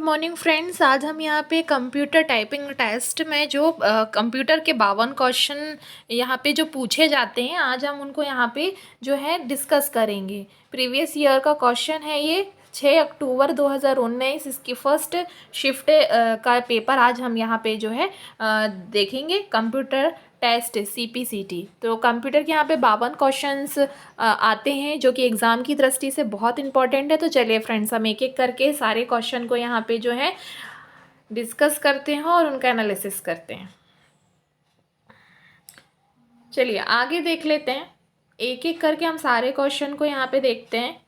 Morning friends. आज हम यहाँ पे कंप्यूटर टाइपिंग टेस्ट में जो कंप्यूटर के 52 क्वेश्चन यहाँ पे जो पूछे जाते हैं, आज हम उनको यहाँ पे जो है डिस्कस करेंगे। प्रीवियस ईयर का क्वेश्चन है ये 6 अक्टूबर 2019, इसकी फर्स्ट शिफ्ट का पेपर आज हम यहाँ पे जो है देखेंगे। कंप्यूटर टेस्ट CPCT, तो कंप्यूटर के यहाँ पे 52 क्वेश्चंस आते हैं जो कि एग्ज़ाम की दृष्टि से बहुत इंपॉर्टेंट है। तो चलिए फ्रेंड्स, हम एक एक करके सारे क्वेश्चन को यहाँ पे जो है डिस्कस करते हैं और उनका एनालिसिस करते हैं। चलिए आगे देख लेते हैं, एक एक करके हम सारे क्वेश्चन को यहाँ पे देखते हैं।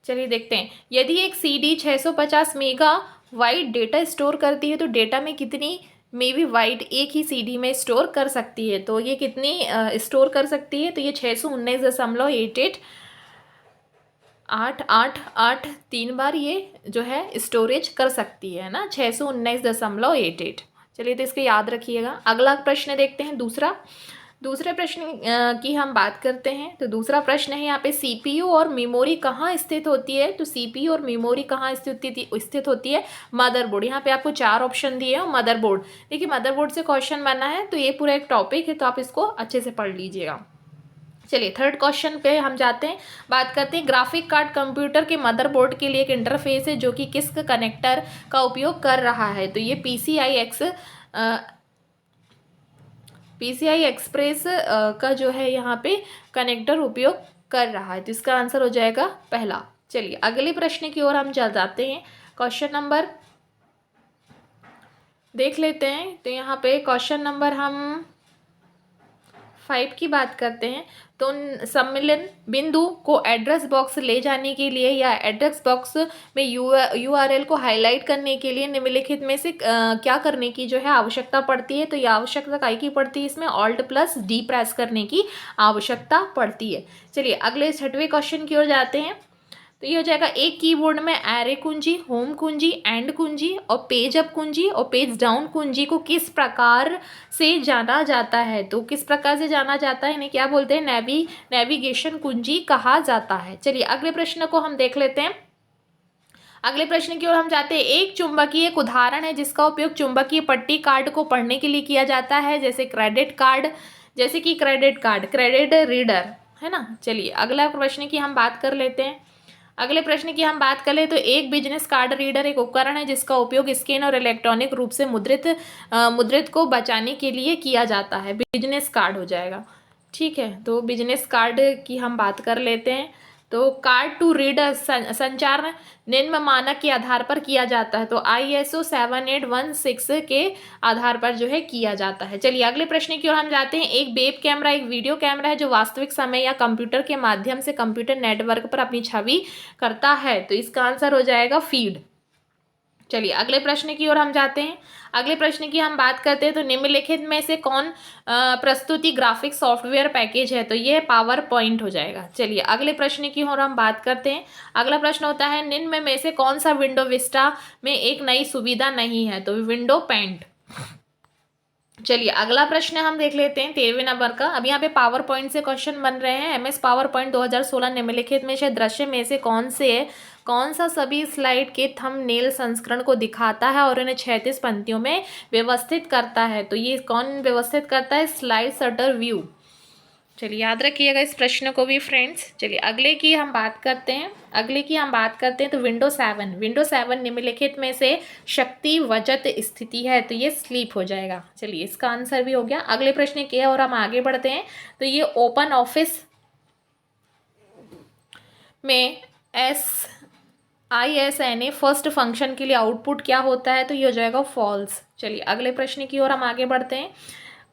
चलिए देखते हैं, यदि एक CD 650 मेगाबाइट डेटा स्टोर करती है तो डेटा में कितनी मेगाबाइट एक ही CD में स्टोर कर सकती है। तो ये कितनी स्टोर कर सकती है, तो ये 619.88 888 3 बार ये जो है स्टोरेज कर सकती है ना, 619.88। चलिए तो इसके याद रखिएगा। अगला प्रश्न देखते हैं, दूसरे प्रश्न की हम बात करते हैं। तो दूसरा प्रश्न है यहाँ पे CPU और मेमोरी कहाँ स्थित होती है। तो CPU और मेमोरी कहाँ स्थित होती है, मदरबोर्ड। यहाँ पे आपको 4 ऑप्शन दिए हैं। मदरबोर्ड, देखिए मदरबोर्ड से क्वेश्चन बना है तो ये पूरा एक टॉपिक है, तो आप इसको अच्छे से पढ़ लीजिएगा। चलिए थर्ड क्वेश्चन पे हम जाते हैं, बात करते हैं। ग्राफिक कार्ड कंप्यूटर के मदरबोर्ड के लिए एक इंटरफेस है जो कि किस कनेक्टर का उपयोग कर रहा है। तो ये PCI एक्सप्रेस का जो है यहाँ पे कनेक्टर उपयोग कर रहा है। तो इसका आंसर हो जाएगा पहला। चलिए अगले प्रश्न की ओर हम जाते हैं। क्वेश्चन नंबर देख लेते हैं। तो यहाँ पे क्वेश्चन नंबर हम 5 की बात करते हैं। तो सम्मिलन बिंदु को एड्रेस बॉक्स ले जाने के लिए या एड्रेस बॉक्स में URL को हाईलाइट करने के लिए निम्नलिखित में से क्या करने की जो है आवश्यकता पड़ती है। तो यह आवश्यकता काय की पड़ती है, इसमें Alt+D प्रेस करने की आवश्यकता पड़ती है। चलिए अगले 6वें क्वेश्चन की ओर जाते हैं। तो ये हो जाएगा, एक कीबोर्ड में एरे कुंजी, होम कुंजी, एंड कुंजी और पेज अप कुंजी और पेज डाउन कुंजी को किस प्रकार से जाना जाता है। तो किस प्रकार से जाना जाता है, इन्हें क्या बोलते हैं, नेविगेशन कुंजी कहा जाता है। चलिए अगले प्रश्न को हम देख लेते हैं। अगले प्रश्न की ओर हम जाते हैं। एक चुंबकीय एक उदाहरण है जिसका उपयोग चुंबकीय पट्टी कार्ड को पढ़ने के लिए किया जाता है, जैसे क्रेडिट कार्ड, जैसे कि क्रेडिट कार्ड, क्रेडिट रीडर, है ना। चलिए अगला प्रश्न की हम बात कर लेते हैं। अगले प्रश्न की हम बात करें तो एक बिजनेस कार्ड रीडर एक उपकरण है जिसका उपयोग स्कैन और इलेक्ट्रॉनिक रूप से मुद्रित को बचाने के लिए किया जाता है। बिजनेस कार्ड हो जाएगा, ठीक है। तो बिजनेस कार्ड की हम बात कर लेते हैं। तो कार्ड टू रीडर संचार निम्न मानक के आधार पर किया जाता है। तो ISO 7816 के आधार पर जो है किया जाता है। चलिए अगले प्रश्न की ओर हम जाते हैं। एक वेब कैमरा एक वीडियो कैमरा है जो वास्तविक समय या कंप्यूटर के माध्यम से कंप्यूटर नेटवर्क पर अपनी छवि करता है। तो इसका आंसर हो जाएगा फीड। चलिए अगले प्रश्न की ओर हम जाते हैं। अगले प्रश्न की हम बात करते हैं। तो निम्नलिखित में से कौन प्रस्तुति ग्राफिक सॉफ्टवेयर पैकेज है। तो ये पावर पॉइंट हो जाएगा। चलिए अगले प्रश्न की ओर हम बात करते हैं। अगला प्रश्न होता है, निम्न में से कौन सा विंडो विस्टा में एक नई सुविधा नहीं है। तो विंडो पेंट। चलिए अगला प्रश्न हम देख लेते हैं 13वें नंबर का। अब यहाँ पे पावर पॉइंट से क्वेश्चन बन रहे हैं। MS पावर पॉइंट 2016 निम्नलिखित में से दृश्य में से कौन सा सभी स्लाइड के थंबनेल संस्करण को दिखाता है और इन्हें 36 पंक्तियों में व्यवस्थित करता है। तो ये कौन व्यवस्थित करता है, स्लाइड शटर व्यू। चलिए याद रखिएगा इस प्रश्न को भी फ्रेंड्स। चलिए अगले की हम बात करते हैं। तो विंडो 7 निम्नलिखित में से शक्ति वजत स्थिति है। तो ये स्लीप हो जाएगा। चलिए इसका आंसर भी हो गया। अगले प्रश्न के और हम आगे बढ़ते हैं। तो ये ओपन ऑफिस में ISNA फर्स्ट फंक्शन के लिए आउटपुट क्या होता है। तो ये हो जाएगा फॉल्स। चलिए अगले प्रश्न की ओर हम आगे बढ़ते हैं।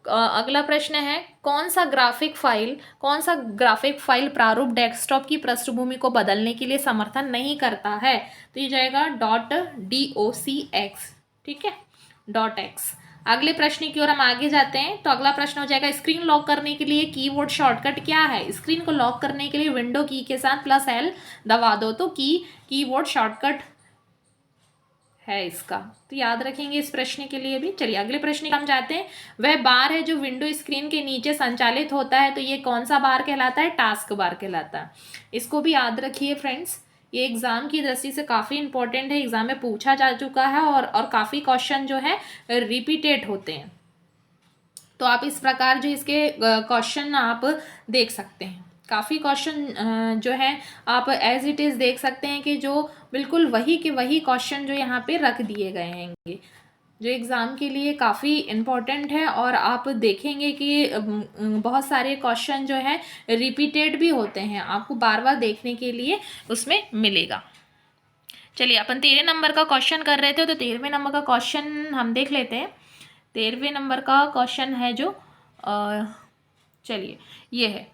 अगला प्रश्न है, कौन सा ग्राफिक फाइल प्रारूप डेस्कटॉप की पृष्ठभूमि को बदलने के लिए समर्थन नहीं करता है। तो ये जाएगा .docx, ठीक है, .x। अगले प्रश्न की ओर हम आगे जाते हैं। तो अगला प्रश्न हो जाएगा, स्क्रीन लॉक करने के लिए कीबोर्ड शॉर्टकट क्या है। स्क्रीन को लॉक करने के लिए विंडो की के साथ +L दबा दो। तो कीबोर्ड शॉर्टकट है इसका। तो याद रखेंगे इस प्रश्न के लिए भी। चलिए अगले प्रश्न हम जाते हैं। वह बार है जो विंडो स्क्रीन के नीचे संचालित होता है। तो ये कौन सा बार कहलाता है, टास्क बार कहलाता है। इसको भी याद रखिए फ्रेंड्स, ये एग्ज़ाम की दृष्टि से काफ़ी इंपॉर्टेंट है, एग्ज़ाम में पूछा जा चुका है और काफ़ी क्वेश्चन जो है रिपीटेड होते हैं। तो आप इस प्रकार जो इसके क्वेश्चन आप देख सकते हैं। काफ़ी क्वेश्चन जो है आप एज इट इज़ देख सकते हैं कि जो बिल्कुल वही के वही क्वेश्चन जो यहाँ पे रख दिए गए हैंगे, जो एग्ज़ाम के लिए काफ़ी इम्पोर्टेंट है। और आप देखेंगे कि बहुत सारे क्वेश्चन जो है रिपीटेड भी होते हैं, आपको बार बार देखने के लिए उसमें मिलेगा। चलिए अपन 13 नंबर का क्वेश्चन कर रहे थे, तो 13वें नंबर का क्वेश्चन हम देख लेते हैं। 13वें नंबर का क्वेश्चन है जो चलिए ये है,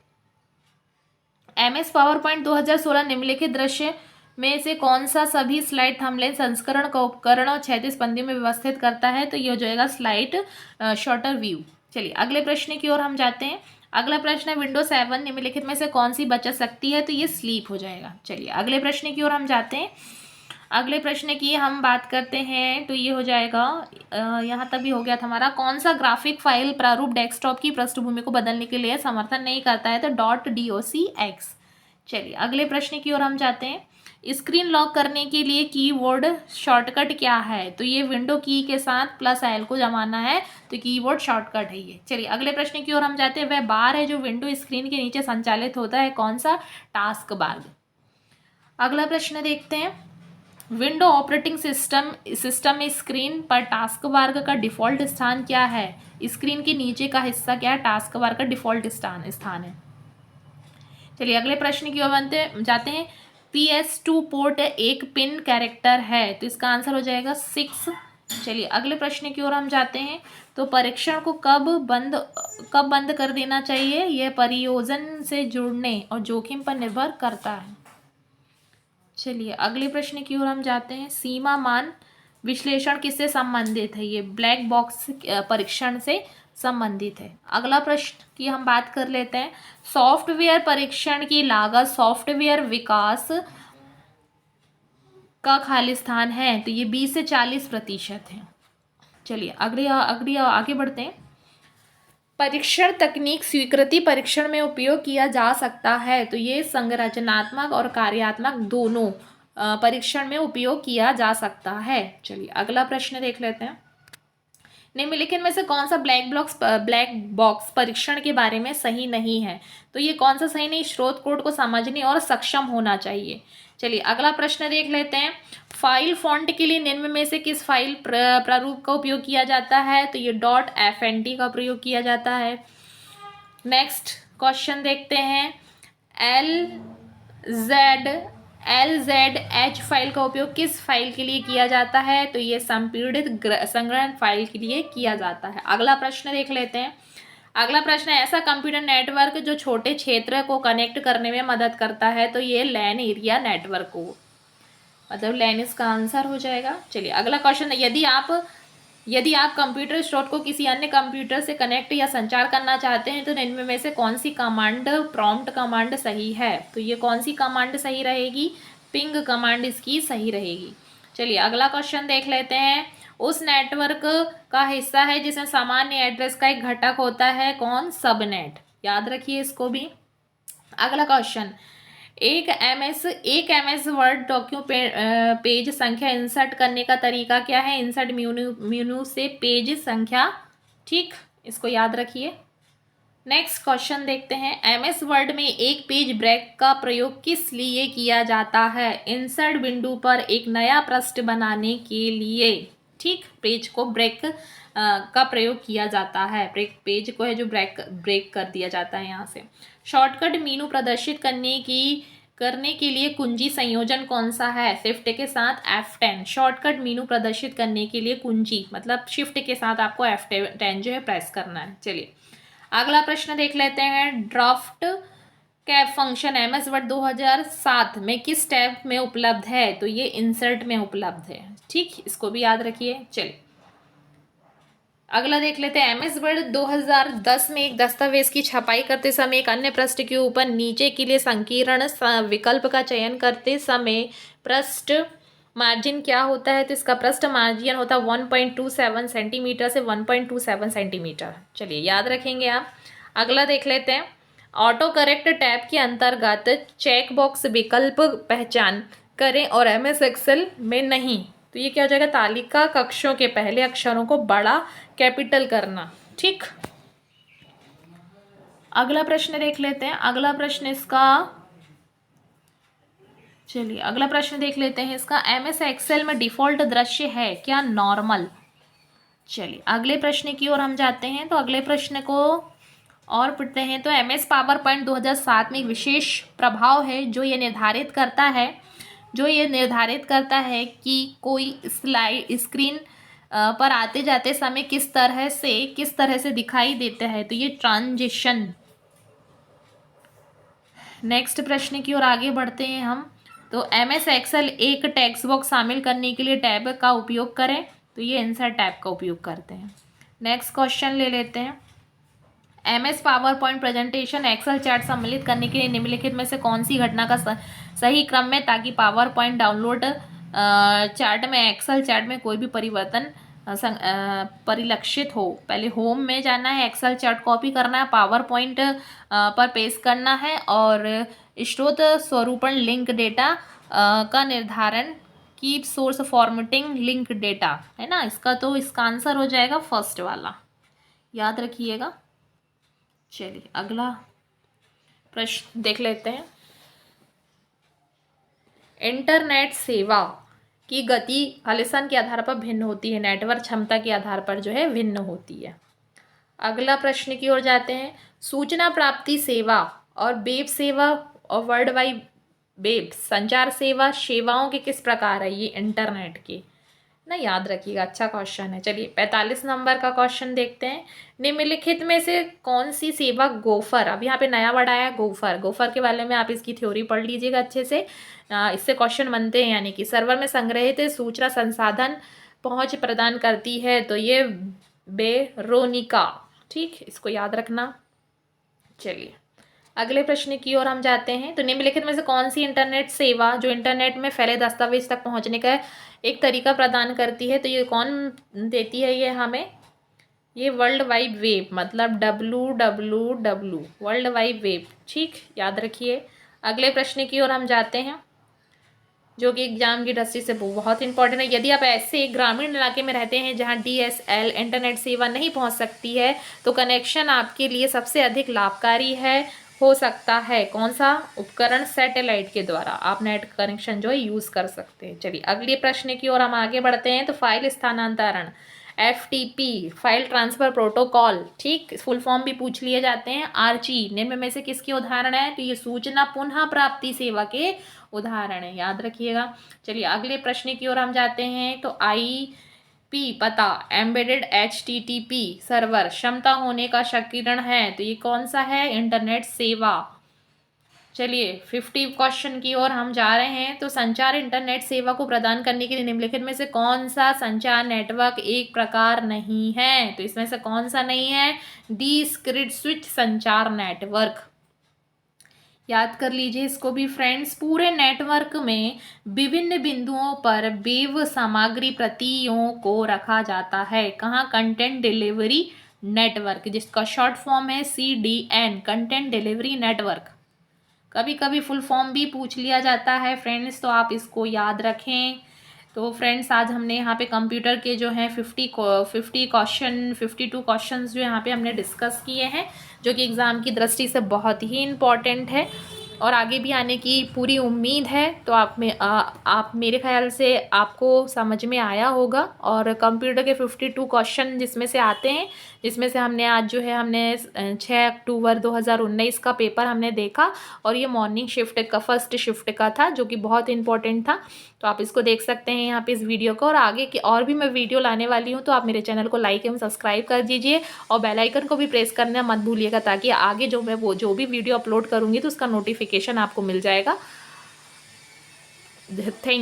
MS पावरपॉइंट 2016 निम्नलिखित दृश्य में से कौन सा सभी स्लाइड थंबनेल संस्करण का उपकरण और 36 पंक्तियों में व्यवस्थित करता है? तो ये हो जाएगा स्लाइड शॉर्टर व्यू। चलिए अगले प्रश्न की ओर हम जाते हैं। अगला प्रश्न है विंडोज 7 निम्नलिखित में से कौन सी बचत सकती है? तो ये स्लीप हो जाएगा। चलिए अगले प्रश्न की ओर हम जाते हैं। अगले प्रश्न की हम बात करते हैं तो ये हो जाएगा, यहाँ तक भी हो गया था हमारा, कौन सा ग्राफिक फाइल प्रारूप डेस्कटॉप की पृष्ठभूमि को बदलने के लिए समर्थन नहीं करता है? तो .docx। चलिए अगले प्रश्न की ओर हम जाते हैं। स्क्रीन लॉक करने के लिए कीबोर्ड शॉर्टकट क्या है? तो ये विंडो की के साथ +L को जमाना है, तो कीबोर्ड शॉर्टकट है ये। चलिए अगले प्रश्न की ओर हम जाते हैं। वह बार है जो विंडो स्क्रीन के नीचे संचालित होता है, कौन सा? Task bar. अगला प्रश्न देखते हैं। विंडो ऑपरेटिंग सिस्टम में स्क्रीन पर टास्क बार का डिफ़ॉल्ट स्थान क्या है? स्क्रीन के नीचे का हिस्सा क्या है? टास्क बार का डिफ़ॉल्ट स्थान है। चलिए अगले प्रश्न की ओर जाते हैं। PS2 पोर्ट एक पिन कैरेक्टर है, तो इसका आंसर हो जाएगा 6। चलिए अगले प्रश्न की ओर हम जाते हैं। तो परीक्षण को कब बंद कर देना चाहिए? यह परियोजना से जुड़ने और जोखिम पर निर्भर करता है। चलिए अगले प्रश्न की ओर हम जाते हैं। सीमा मान विश्लेषण किससे संबंधित है? ये ब्लैक बॉक्स परीक्षण से संबंधित है। अगला प्रश्न की हम बात कर लेते हैं। सॉफ्टवेयर परीक्षण की लागत सॉफ्टवेयर विकास का खाली स्थान है, तो ये 20 से 40% है। चलिए आगे बढ़ते हैं। परीक्षण तकनीक स्वीकृति परीक्षण में उपयोग किया जा सकता है, तो ये संरचनात्मक और कार्यात्मक दोनों परीक्षण में उपयोग किया जा सकता है। चलिए अगला प्रश्न देख लेते हैं। निम्नलिखित में से कौन सा ब्लैक बॉक्स परीक्षण के बारे में सही नहीं है? तो ये कौन सा सही नहीं? स्रोत कोड को समझने और सक्षम होना चाहिए। चलिए अगला प्रश्न देख लेते हैं। फाइल फॉन्ट के लिए निम्न में से किस फाइल प्रारूप का उपयोग किया जाता है? तो ये .fnt का प्रयोग किया जाता है। नेक्स्ट क्वेश्चन देखते हैं। LZH फाइल का उपयोग किस फाइल के लिए किया जाता है? तो ये संपीड़ित संग्रहण फाइल के लिए किया जाता है। अगला प्रश्न देख लेते हैं। अगला प्रश्न है, ऐसा कंप्यूटर नेटवर्क जो छोटे क्षेत्र को कनेक्ट करने में मदद करता है, तो ये लैन एरिया नेटवर्क को, मतलब लैन इसका आंसर हो जाएगा। चलिए अगला क्वेश्चन है, यदि आप कंप्यूटर स्रोत को किसी अन्य कंप्यूटर से कनेक्ट या संचार करना चाहते हैं, तो इनमें में से कौन सी कमांड प्रॉम्प्ट कमांड सही है? तो ये कौन सी कमांड सही रहेगी? पिंग कमांड इसकी सही रहेगी। चलिए अगला क्वेश्चन देख लेते हैं। उस नेटवर्क का हिस्सा है जिसमें सामान्य एड्रेस का एक घटक होता है, कौन? सबनेट। याद रखिए इसको भी। अगला क्वेश्चन, एक एमएस वर्ड डॉक्यूमेंट पेज संख्या इंसर्ट करने का तरीका क्या है? इंसर्ट मेन्यू से पेज संख्या, ठीक, इसको याद रखिए। नेक्स्ट क्वेश्चन देखते हैं। एमएस वर्ड में एक पेज ब्रेक का प्रयोग किस लिए किया जाता है? इंसर्ट विंडो पर एक नया पृष्ठ बनाने के लिए, ठीक, पेज को ब्रेक का प्रयोग किया जाता है। पेज को है जो ब्रेक कर दिया जाता है यहाँ से। शॉर्टकट मेनू प्रदर्शित करने के लिए कुंजी संयोजन कौन सा है? शिफ्ट के साथ F10। शॉर्टकट मेनू प्रदर्शित करने के लिए कुंजी मतलब शिफ्ट के साथ आपको F10 जो है प्रेस करना है। चलिए अगला प्रश्न देख लेते हैं। Draft cap function MS word 2007 में किस टैब में उपलब्ध है? तो ये इंसर्ट में उपलब्ध है, ठीक, इसको भी याद रखिए। चलिए अगला देख लेते हैं। एमएस वर्ड 2010 में एक दस्तावेज की छपाई करते समय एक अन्य पृष्ठ के ऊपर नीचे के लिए संकीर्ण विकल्प का चयन करते समय पृष्ठ मार्जिन क्या होता है? तो इसका पृष्ठ मार्जिन होता है 1.27 सेंटीमीटर से 1.27 सेंटीमीटर। चलिए याद रखेंगे आप। अगला देख लेते हैं। ऑटो करेक्ट टैब के अंतर्गत चेक बॉक्स विकल्प करें और MS एक्सेल में नहीं। तो ये क्या हो जाएगा, तालिका कक्षों के पहले अक्षरों को बड़ा कैपिटल करना। ठीक, अगला प्रश्न देख लेते हैं। अगला प्रश्न इसका, चलिए अगला प्रश्न देख लेते हैं इसका। MS एक्सेल में डिफ़ॉल्ट दृश्य है क्या नॉर्मल। चलिए अगले प्रश्न की ओर हम जाते हैं। तो अगले प्रश्न को और पढ़ते हैं। तो MS पावर पॉइंट 2007 में एक विशेष प्रभाव है जो ये निर्धारित करता है कि कोई स्लाइड स्क्रीन पर आते जाते समय किस तरह से दिखाई देता है। तो ये ट्रांजिशन। नेक्स्ट प्रश्न की ओर आगे बढ़ते हैं हम। तो MS एक्सेल एक टेक्स्ट बॉक्स शामिल करने के लिए टैब का उपयोग करें। तो ये इंसर्ट टैब का उपयोग करते हैं। नेक्स्ट क्वेश्चन ले लेते हैं। MS PowerPoint presentation Excel chart सम्मिलित करने के लिए निम्नलिखित में से कौन सी घटना का सही क्रम में, ताकि पावर पॉइंट डाउनलोड चार्ट में एक्सेल चार्ट में कोई भी परिवर्तन परिलक्षित हो। पहले होम में जाना है, एक्सेल चार्ट कॉपी करना है, पावर पॉइंट पर पेस्ट करना है और स्रोत स्वरूपण लिंक डेटा का निर्धारण, keep source formatting link data, है ना। इसका आंसर हो जाएगा फर्स्ट वाला, याद रखिएगा। चलिए अगला प्रश्न देख लेते हैं। इंटरनेट सेवा की गति आलेसन के आधार पर भिन्न होती है, नेटवर्क क्षमता के आधार पर जो है भिन्न होती है। अगला प्रश्न की ओर जाते हैं। सूचना प्राप्ति सेवा और वेब सेवा और वर्ल्ड वाइड वेब संचार सेवाओं के किस प्रकार है, ये इंटरनेट के ना, याद रखिएगा। अच्छा क्वेश्चन है। चलिए 45 नंबर का क्वेश्चन देखते हैं। निम्नलिखित में से कौन सी सेवा गोफर, अब यहाँ पे नया वर्ड आया गोफर के बारे में आप इसकी थ्योरी पढ़ लीजिएगा अच्छे से। इससे क्वेश्चन बनते हैं, यानी कि सर्वर में संग्रहित सूचना संसाधन पहुँच प्रदान करती है। तो ये वेरोनिका, ठीक, इसको याद रखना। चलिए अगले प्रश्न की ओर हम जाते हैं। तो निम्नलिखित में से कौन सी इंटरनेट सेवा जो इंटरनेट में फैले दस्तावेज तक पहुंचने का एक तरीका प्रदान करती है। तो ये कौन देती है, ये हमें, ये वर्ल्ड वाइड वेब, मतलब WWW, वर्ल्ड वाइड वेब, ठीक, याद रखिए। अगले प्रश्न की ओर हम जाते हैं, जो कि एग्जाम की दृष्टि से बहुत इंपॉर्टेंट है। यदि आप ऐसे ग्रामीण इलाके में रहते हैं जहां DSL इंटरनेट सेवा नहीं पहुंच सकती है, तो कनेक्शन आपके लिए सबसे अधिक लाभकारी हो सकता है। कौन सा उपकरण, सैटेलाइट के द्वारा आप नेट कनेक्शन जो है यूज़ कर सकते हैं। चलिए अगले प्रश्न की ओर हम आगे बढ़ते हैं। तो फाइल स्थानांतरण, FTP, फाइल ट्रांसफ़र प्रोटोकॉल, ठीक, फुल फॉर्म भी पूछ लिए जाते हैं। RG निम्न में से किसके उदाहरण है। तो ये सूचना पुनः प्राप्ति सेवा के उदाहरण है, याद रखिएगा। चलिए अगले प्रश्न की ओर हम जाते हैं। तो IP पता, एम्बेडेड HTTP सर्वर क्षमता होने का संकीर्ण है। तो ये कौन सा है, इंटरनेट सेवा। चलिए 50 क्वेश्चन की ओर हम जा रहे हैं। तो संचार इंटरनेट सेवा को प्रदान करने के लिए निम्नलिखित में से कौन सा संचार नेटवर्क एक प्रकार नहीं है। तो इसमें से कौन सा नहीं है, डिस्क्रीट स्विच संचार नेटवर्क, याद कर लीजिए इसको भी फ्रेंड्स। पूरे नेटवर्क में विभिन्न बिंदुओं पर वेब सामग्री प्रतियों को रखा जाता है। कहाँ, कंटेंट डिलीवरी नेटवर्क, जिसका शॉर्ट फॉर्म है CDN, कंटेंट डिलीवरी नेटवर्क। कभी कभी फुल फॉर्म भी पूछ लिया जाता है फ्रेंड्स, तो आप इसको याद रखें। तो फ्रेंड्स आज हमने यहाँ पे कंप्यूटर के जो हैं 52 क्वेश्चंस जो यहाँ पे हमने डिस्कस किए हैं, जो कि एग्ज़ाम की दृष्टि से बहुत ही इम्पॉर्टेंट है और आगे भी आने की पूरी उम्मीद है। तो आप मेरे ख्याल से आपको समझ में आया होगा। और कंप्यूटर के 52 क्वेश्चन जिसमें से आते हैं, जिसमें से हमने आज जो है हमने 6 अक्टूबर 2019 का पेपर हमने देखा और ये मॉर्निंग शिफ्ट का फर्स्ट शिफ्ट का था, जो कि बहुत इंपॉर्टेंट था। तो आप इसको देख सकते हैं यहाँ पे इस वीडियो को। और आगे की और भी मैं वीडियो लाने वाली हूँ, तो आप मेरे चैनल को लाइक एवं सब्सक्राइब कर दीजिए और बेल आइकन को भी प्रेस करना मत भूलिएगा, ताकि आगे जो भी वीडियो अपलोड करूँगी तो उसका नोटिफिकेशन आपको मिल जाएगा। थैंक